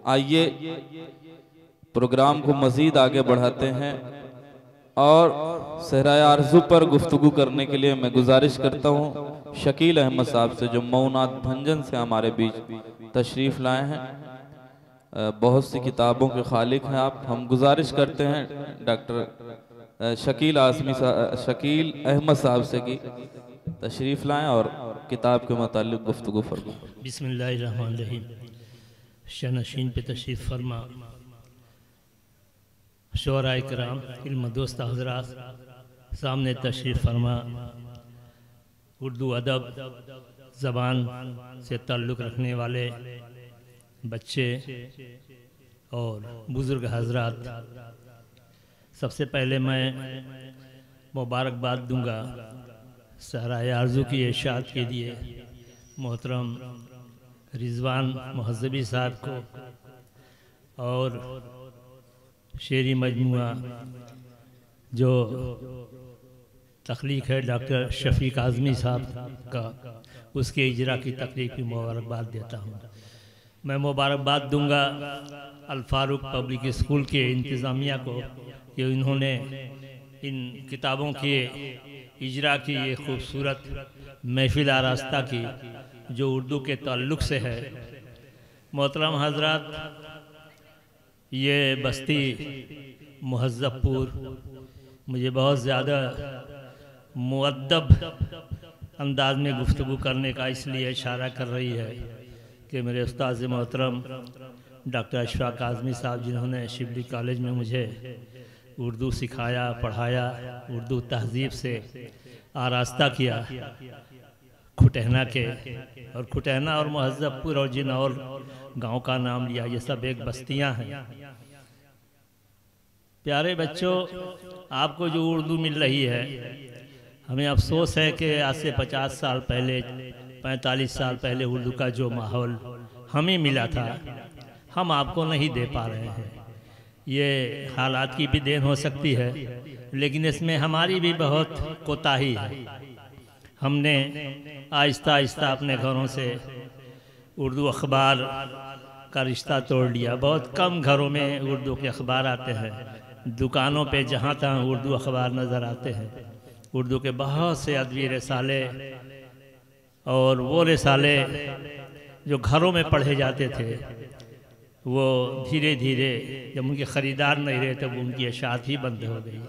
आइए प्रोग्राम को मज़ीद आगे बढ़ाते हैं और सहराए आरज़ू पर गुफ्तगू करने के लिए मैं गुजारिश करता हूँ शकील अहमद साहब से, जो मऊनात भंजन से हमारे बीच तशरीफ़ लाए हैं। बहुत सी किताबों के खालिक हैं आप। हम गुजारिश करते हैं डॉक्टर शकील अहमद साहब से कि तशरीफ़ लाएं और किताब के मुताल्लिक़ गुफ्तगू फरमाएं। बिस्मिल्लाहिर्रहमानिर्रहीम। शनशीन पे तशरीफ़ फरमा, शोराए कराम, इल्म दोस्त हज़रात, सामने तशरीफ़ फरमा। उर्दू अदब ज़बान से ताल्लुक़ रखने वाले बच्चे और बुज़ुर्ग हज़रात, सबसे पहले मैं मुबारकबाद दूंगा सहराए आरज़ू की इरशाद के लिए मोहतरम रिजवान मुहज़्ज़बी साहब को, और शेरी मजमुआ जो तख्लीक है डॉक्टर शफ़ीक आज़मी साहब का, उसके इजरा की तकरीब की मुबारकबाद देता हूँ। मैं मुबारकबाद दूंगा अल फारूक पब्लिक स्कूल के इंतज़ामिया को कि इन्होंने इन किताबों के इजरा की ये खूबसूरत महफिल आरास्ता की जो उर्दू के ताल्लुक़ से है। मोहतरम हज़रात, ये बस्ती मुहज़्ज़बपुर मुझे बहुत ज़्यादा मुअद्दब अंदाज में गुफ्तगू करने का इसलिए इशारा कर रही है कि मेरे उस्ताद मोहतरम डॉक्टर अशफाक आज़मी साहब, जिन्होंने शिबली कॉलेज में मुझे उर्दू सिखाया, पढ़ाया, उर्दू तहज़ीब से आरास्ता किया, खुटहना के, और खुटहना और मुहज़्ज़बपुर और जिन और गांव का नाम लिया, ये सब एक बस्तियां हैं। प्यारे बच्चों, आपको जो उर्दू मिल रही है, हमें अफसोस है कि आज से 50 साल पहले, 45 साल पहले उर्दू का जो माहौल हमें मिला था, हम आपको नहीं दे पा रहे हैं। ये हालात की भी देन हो सकती है, लेकिन इसमें हमारी भी बहुत कोताही है। हमने आहिस्ता आहिस्ता अपने घरों से उर्दू अखबार का रिश्ता तोड़ लिया। बहुत कम घरों में उर्दू के अखबार आते हैं। दुकानों पे जहाँ तहाँ उर्दू अखबार नज़र आते हैं। उर्दू के बहुत से अदबी रिसाले और वो रिसाले जो घरों में पढ़े जाते थे, वो धीरे धीरे जब उनके ख़रीदार नहीं रहे तब उनकी इशाअत ही बंद हो गई।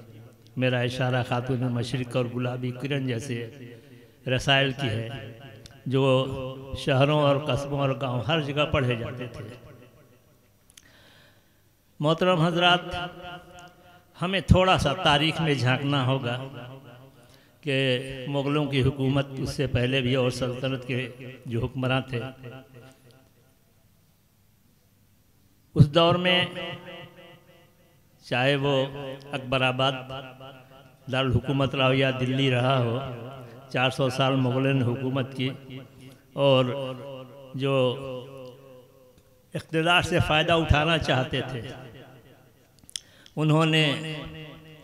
मेरा इशारा खातून मशरिक़ और गुलाबी किरण जैसे रसायल की है, जो शहरों और कस्बों और गांव हर जगह पढ़े जाते थे। मोहतरम हज़रात, हमें थोड़ा सा तारीख़ में झांकना होगा कि मुग़लों की हुकूमत, उससे पहले भी और सल्तनत के जो हुक्मरान थे, उस दौर में चाहे वो अकबराबाद दारुल हुकूमत रहा या दिल्ली रहा हो, 400 साल मुग़लों ने हुकूमत की, और जो इक़्तिदार से फ़ायदा उठाना चाहते थे, उन्होंने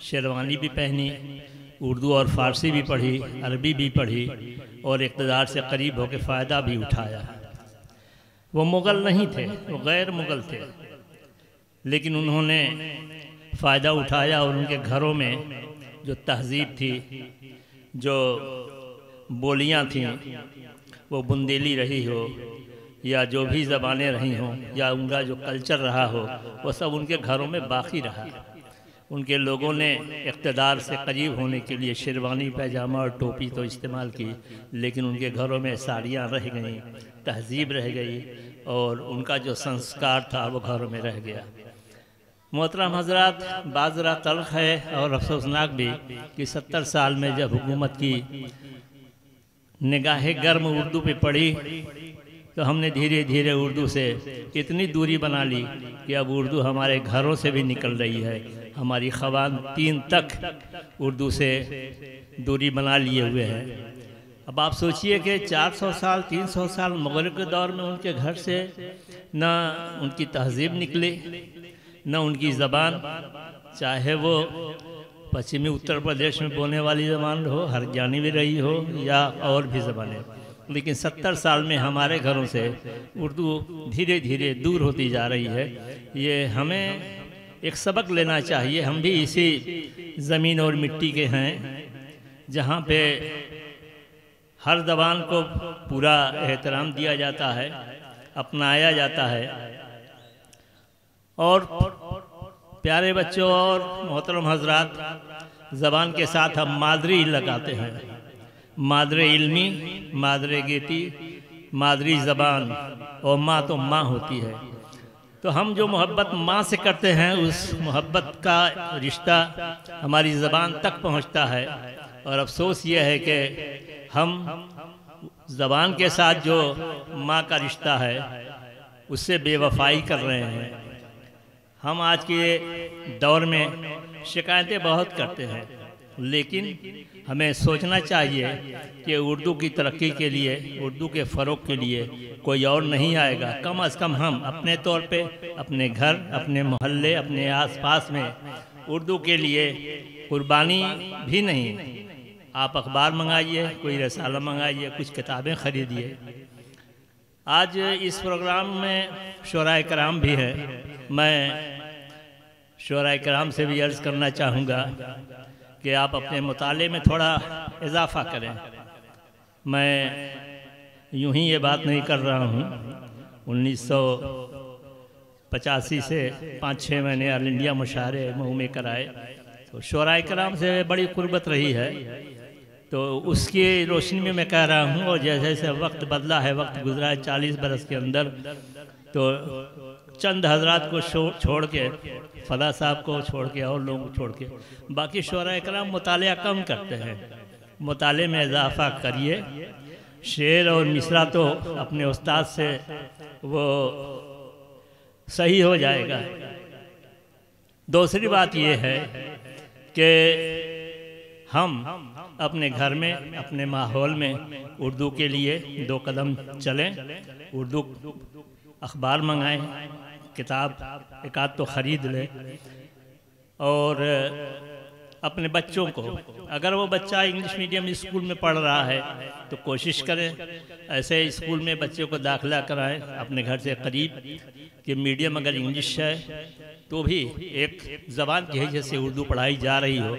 शेरवानी भी पहनी, उर्दू और फ़ारसी भी पढ़ी, अरबी भी पढ़ी, और इक़्तिदार से करीब होकर फ़ायदा भी उठाया। वो मुग़ल नहीं थे, वो गैर मुग़ल थे, लेकिन उन्होंने फ़ायदा उठाया और उनके घरों में जो तहज़ीब थी, जो बोलियां थीं, वो बुंदेली रही हो या जो भी ज़बानें रही हों या उनका जो कल्चर रहा हो, वो सब उनके घरों में बाकी रहा। उनके लोगों ने इक़्तिदार से करीब होने के लिए शेरवानी, पैजामा और टोपी तो इस्तेमाल की, लेकिन उनके घरों में साड़ियाँ रह गईं, तहज़ीब रह गई, और उनका जो संस्कार था वो घरों में रह गया। मोहतरम हज़रात, बाज़ ज़रा तल्ख़ है और अफसोसनाक भी कि 70 साल में जब हुकूमत की निगाह गर्म उर्दू पे पड़ी, तो हमने धीरे धीरे उर्दू से इतनी दूरी बना ली कि अब उर्दू हमारे घरों से भी निकल रही है। हमारी ख़वातीन तक उर्दू से दूरी बना लिए हुए हैं। अब आप सोचिए कि 400 साल, 300 साल मुग़ल के दौर में उनके घर से ना उनकी तहज़ीब निकली, न उनकी ज़बान, चाहे वो पश्चिमी उत्तर प्रदेश में बोलने वाली ज़बान हो, हरियाणवी रही हो, या और भी ज़बानें, लेकिन 70 साल में हमारे घरों से उर्दू धीरे धीरे दूर होती जा रही है। ये हमें एक सबक लेना चाहिए। हम भी इसी ज़मीन और मिट्टी के हैं जहाँ पे हर ज़बान को पूरा एहतराम दिया जाता है, अपनाया जाता है। और प्यारे बच्चों और मोहतरम हजरात, ज़बान के साथ हम मादरी लगाते हैं, मादरे इल्मी, मादरे गेती, मादरी ज़बान, और माँ तो माँ होती है। तो हम जो मोहब्बत माँ से करते हैं उस मोहब्बत का रिश्ता हमारी ज़बान तक पहुँचता है। और अफसोस ये है कि हम ज़बान के साथ जो माँ का रिश्ता है उससे बेवफाई कर रहे हैं। हम आज के दौर में शिकायतें बहुत करते हैं, लेकिन हमें सोचना चाहिए कि उर्दू की तरक्की के लिए, उर्दू के फ़रोग़ के लिए कोई और नहीं आएगा। कम अज़ कम हम अपने तौर पे, अपने घर, अपने मोहल्ले, अपने आसपास में उर्दू के लिए कुर्बानी भी नहीं, आप अखबार मंगाइए, कोई रसाला मंगाइए, कुछ किताबें ख़रीदिए। आज इस प्रोग्राम में शोराए कराम भी हैं। मैं शोराए कराम से भी अर्ज़ करना चाहूँगा कि आप अपने मुताले में थोड़ा इजाफ़ा करें। मैं यूं ही ये बात नहीं कर रहा हूँ। 1985 से 5-6 महीने ऑल इंडिया मुशायरे मऊ में कराए, तो शोराए कराम से बड़ी कुर्बत रही है। तो उसकी रोशनी में मैं कह रहा हूँ, और जैसे जैसे वक्त बदला है, वक्त गुजरा है 40 बरस के अंदर, तो चंद हजरात को छोड़ के, फला साहब को छोड़ के और लोगों को छोड़ के बाकी शोराए कराम मुतालिया कम करते हैं। मुताले में इजाफ़ा करिए। शेर और मिसरा तो अपने उस्ताद से वो सही हो जाएगा। दूसरी बात ये है कि हम अपने घर में, अपने माहौल में उर्दू के लिए 2 कदम चलें। उर्दू अखबार मंगाएं, किताब एक आध तो ख़रीद लें, और अपने बच्चों को, अगर वो बच्चा इंग्लिश मीडियम स्कूल में पढ़ रहा है तो कोशिश करें ऐसे स्कूल में बच्चों को दाखिला कराएं अपने घर से करीब, कि मीडियम अगर इंग्लिश है तो भी एक ज़बान की हैसियत से उर्दू पढ़ाई जा रही हो।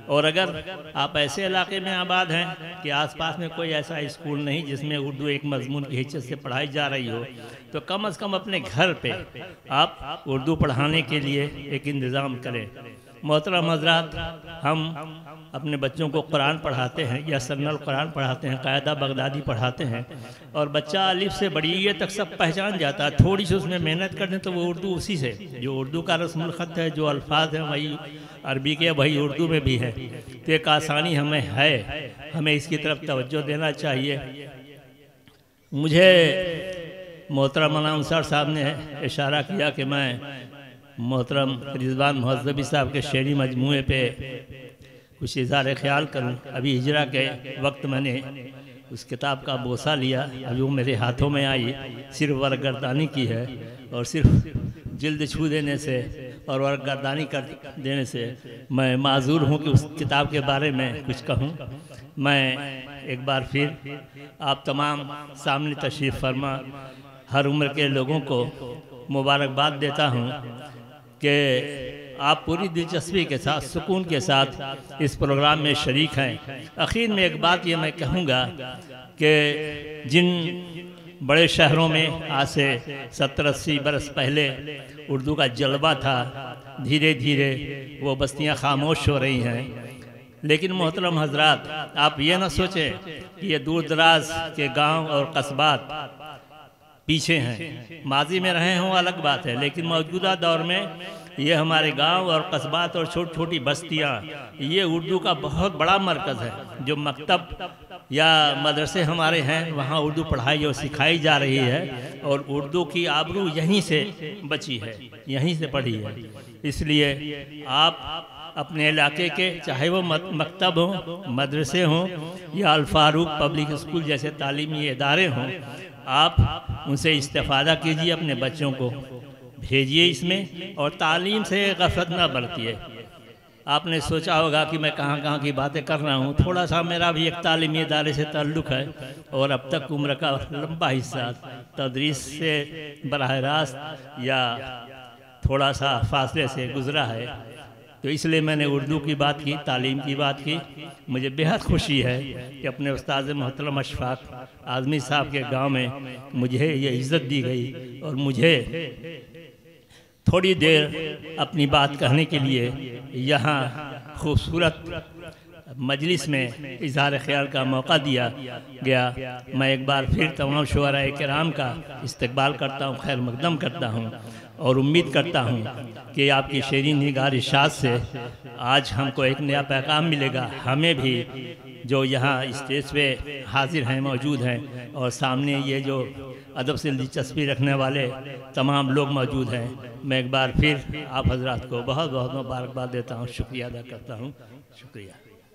और अगर आप ऐसे इलाके में आबाद हैं कि आसपास में कोई ऐसा स्कूल नहीं जिसमें उर्दू एक मजमून की हैसियत से पढ़ाई जा रही हो, तो कम से कम अपने घर पे आप उर्दू पढ़ाने के लिए एक इंतज़ाम करें। मोहतरम हज़रात, हम अपने बच्चों को कुरान पढ़ाते हैं या सरनल कुरान पढ़ाते हैं, कायदा बगदादी पढ़ाते हैं, और बच्चा अलिफ से बड़िए तक सब पहचान जाता है। थोड़ी सी उसमें मेहनत कर दें तो वो उर्दू उसी से, जो उर्दू का रस्मुल ख़त है, जो अल्फाज हैं वही अरबी के वही उर्दू में भी है। तो एक आसानी हमें है, हमें इसकी तरफ तवज्जो देना चाहिए। मुझे मोहतरम अनाउंसर साहब ने इशारा किया कि मैं मोहतरम रिजवान मुहज़्ज़बी साहब के शेरी मजमूए पे कुछ इज़हार ख्याल करूं। अभी हिजरा के वक्त मैंने उस किताब का बोसा लिया, अभी वो मेरे हाथों में आई, सिर्फ वर्कगर्दानी की है, और सिर्फ जिल्द छू देने से और वर्कगर्दानी कर देने से मैं माजूर हूँ कि उस किताब के बारे में कुछ कहूँ। मैं एक बार फिर आप तमाम सामने तशरीफ़ फरमा हर उम्र के लोगों को मुबारकबाद देता हूँ कि आप पूरी दिलचस्पी के साथ, सुकून के साथ इस प्रोग्राम में शरीक हैं। आखिर में एक बात ये मैं कहूँगा कि जिन बड़े शहरों में आज से 70-80 बरस पहले उर्दू का जलवा था, धीरे धीरे वो बस्तियाँ खामोश हो रही हैं। लेकिन मोहतरम हजरात, आप ये ना सोचें कि ये दूर दराज के गांव और कस्बात पीछे हैं। माजी में रहे हों अलग बात है, लेकिन मौजूदा दौर में ये हमारे गांव और कस्बात और छोटी छोटी बस्तियां, ये उर्दू का बहुत बड़ा मरकज़ है। जो मकतब या मदरसे हमारे हैं वहाँ उर्दू पढ़ाई और सिखाई जा रही है, और उर्दू की आबरू यहीं से बची है, यहीं से पढ़ी है। इसलिए आप अपने इलाके के, चाहे वो मकतब हों, मदरसे हों या अल फारूक पब्लिक स्कूल जैसे तालीमी इदारे हों, आप उनसे इस्तेफ़ादा कीजिए, अपने बच्चों को भेजिए इसमें, और तालीम से गफलत ना बरतिए। आपने सोचा होगा कि मैं कहाँ कहाँ की बातें कर रहा हूँ। थोड़ा सा मेरा भी एक तालीमी इदारे से ताल्लुक़ है और अब तक उम्र का लंबा हिस्सा तदरीस से बराह रास्त या थोड़ा सा फासले से गुज़रा है। तो इसलिए मैंने उर्दू की बात की, तालीम की बात की। मुझे बेहद खुशी है कि अपने उस्ताद मोहतरम अशफाक आज़मी साहब के गांव में मुझे ये इज़्ज़त दी गई और मुझे थोड़ी देर अपनी बात कहने के लिए यहाँ खूबसूरत मजलिस में इज़हार ख्याल का मौका दिया गया। मैं एक बार फिर तमाम शुअराए किराम का इस्तकबाल करता हूँ, खैर मकदम करता हूँ और उम्मीद करता हूँ कि आपकी शेरीन निगार इरशाद से आज हमको एक नया पैगाम मिलेगा। हमें भी जो यहाँ स्टेज पे हाजिर हैं, मौजूद हैं और सामने ये जो अदब से दिलचस्पी रखने वाले तमाम लोग मौजूद हैं, मैं एक बार फिर आप हजरात को बहुत बहुत मुबारकबाद देता हूँ, शुक्रिया अदा करता हूँ। शुक्रिया।